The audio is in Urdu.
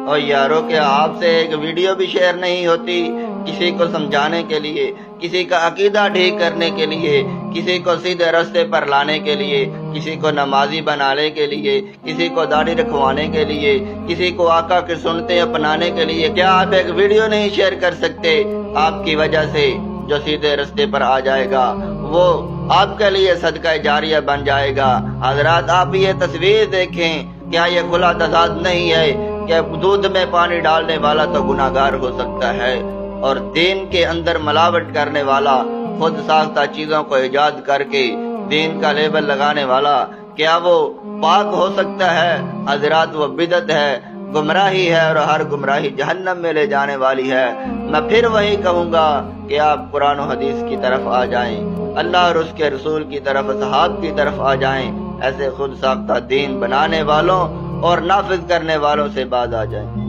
اور یاروں کہ آپ سے ایک ویڈیو بھی شیئر نہیں ہوتی کسی کو سمجھانے کے لیے، کسی کا عقیدہ ٹھیک کرنے کے لیے، کسی کو سیدھے راستے پر لانے کے لیے، کسی کو نمازی بنانے کے لیے، کسی کو داڑھی رکھوانے کے لیے، کسی کو آقا کی سنتیں اپنانے کے لیے؟ کیا آپ ایک ویڈیو نہیں شیئر کر سکتے؟ آپ کی وجہ سے جو سیدھے راستے پر آ جائے گا وہ آپ کے لیے صدقہ جاریہ بن جائے گا۔ حضرات آپ یہ تصویر دیکھیں، کیا یہ کھلا تضاد نہیں ہے کہ دودھ میں پانی ڈالنے والا تو گناہگار ہو سکتا ہے، اور دین کے اندر ملاوٹ کرنے والا، خود ساختہ چیزوں کو ایجاد کر کے دین کا لیبل لگانے والا، کیا وہ پاک ہو سکتا ہے؟ حضرات وہ بدعت ہے، گمراہی ہے، اور ہر گمراہی جہنم میں لے جانے والی ہے۔ میں پھر وہی کہوں گا کہ آپ قرآن و حدیث کی طرف آ جائیں، اللہ اور اس کے رسول کی طرف، اصحاب کی طرف آ جائیں، ایسے خود ساختہ دین بنانے والوں اور نافذ کرنے والوں سے باز آ جائیں۔